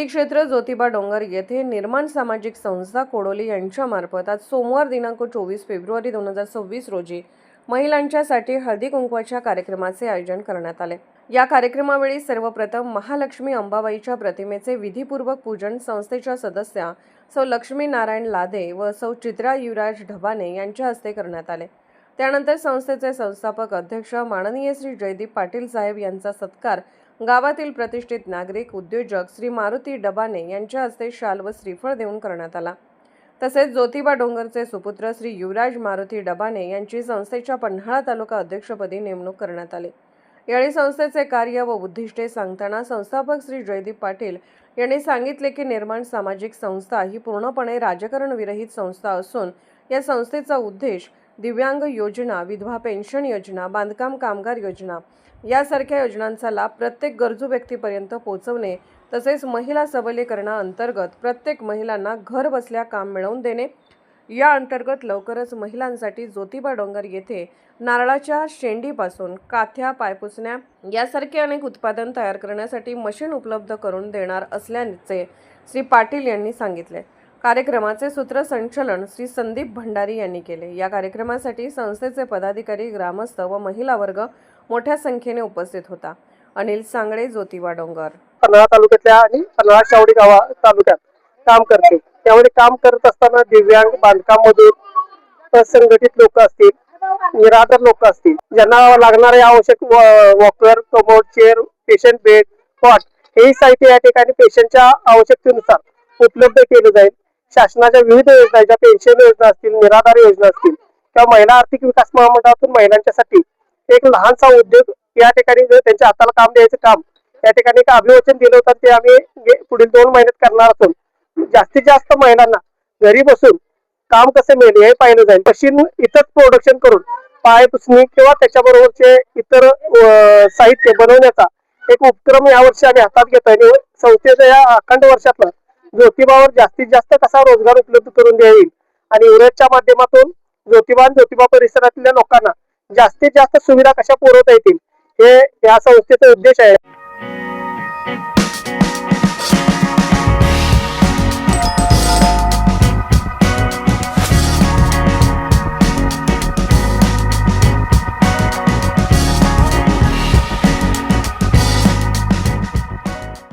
क्षेत्र ज्योतिबा डोंगर येथे निर्माण सामाजिक संस्था कोडोली यांच्यामार्फत आज सोमवार दिनांक 24 फेब्रुवारी 2026 रोजी महिलांच्यासाठी हळदी कुंकवाच्या कार्यक्रमाचे आयोजन करण्यात आले। या कार्यक्रमावेळी सर्वप्रथम महालक्ष्मी अंबाबाईच्या प्रतिमेचे विधिपूर्वक पूजन संस्थेच्या सदस्या सौ लक्ष्मी नारायण लादे व सौ चित्रा युवराज ढबाने यांच्या हस्ते करण्यात आले। त्यानंतर संस्थेचे संस्थापक अध्यक्ष माननीय श्री जयदीप पाटील साहेब यांचा सत्कार गावातील प्रतिष्ठित नागरिक उद्योजक श्री मारुती डबाने यांच्या हस्ते शाल व श्रीफळ देऊन करण्यात आला। तसेच ज्योतिबा डोंगरचे सुपुत्र श्री युवराज मारुती डबाने यांची संस्थेच्या पन्हाळा तालुका अध्यक्षपदी नेमणूक करण्यात आली। यावेळी संस्थेचे कार्य व उद्दिष्टे सांगताना संस्थापक श्री जयदीप पाटील यांनी सांगितले की निर्माण सामाजिक संस्था ही पूर्णपणे राजकारण विरहित संस्था असून या संस्थेचा उद्देश दिव्यांग योजना, विधवा पेन्शन योजना, बांधकाम कामगार योजना यासारख्या योजनांचा लाभ प्रत्येक गरजू व्यक्तीपर्यंत पोहोचवणे तसेच महिला सबलीकरणाअंतर्गत प्रत्येक महिलांना घर बसल्या काम मिळवून देणे। या अंतर्गत लवकरच महिलांसाठी ज्योतिबा डोंगर येथे नारळाच्या शेंडीपासून काथ्या, पायपुसण्या यासारखे अनेक उत्पादन तयार करण्यासाठी मशीन उपलब्ध करून देणार असल्याचे श्री पाटील यांनी सांगितले। कार्यक्रमाचे सूत्रसंचालन श्री संदीप भंडारी यांनी केले। या कार्यक्रमासाठी संस्थेचे पदाधिकारी, ग्रामस्थ व महिला वर्ग मोठ्या संख्येने उपस्थित होता। अनिल सांगळे, ज्योतिबा डोंगर। पन्हाळा तालुक्यातल्या आणि पन्हाळा शावडी तालुक्यात काम करते। त्यामध्ये काम करत असताना दिव्यांग, बांधकाम मजूर, असंघटित लोक असतील, निराधार लोक असतील, ज्यांना लागणारे आवश्यक walker, commode, chair, patient bed, cot हे साहित्य या ठिकाणी पेशंटच्या आवश्यकतेनुसार उपलब्ध केले जाईल। शासनाच्या विविध योजना, ज्या पेन्शन योजना असतील, निराधार योजना असतील किंवा महिला आर्थिक विकास महामंडळातून महिलांच्यासाठी एक लहानसा उद्योग या ठिकाणी त्यांच्या हाताला काम द्यायचं काम या ठिकाणी एक अभिवचन दिलं होतं। ते आम्ही पुढील 2 महिन्यात करणार असून जास्तीत जास्त महिलांना घरी बसून काम कसं मिळेल हे पाहिलं जाईल। मशीन इथंच प्रोडक्शन करून पायपुसणी किंवा त्याच्याबरोबरचे इतर साहित्य बनवण्याचा एक उपक्रम यावर्षी आम्ही हातात घेतोय आणि संस्थेच्या या अखंड वर्षातलं ज्योतिबावर जास्तीत जास्त कसा रोजगार उपलब्ध करून द्यावा येईल आणि युरेजच्या माध्यमातून ज्योतिबा परिसरातल्या लोकांना जास्तीत जास्त सुविधा कशा पुरवता येतील हे या संस्थेचा उद्देश आहे।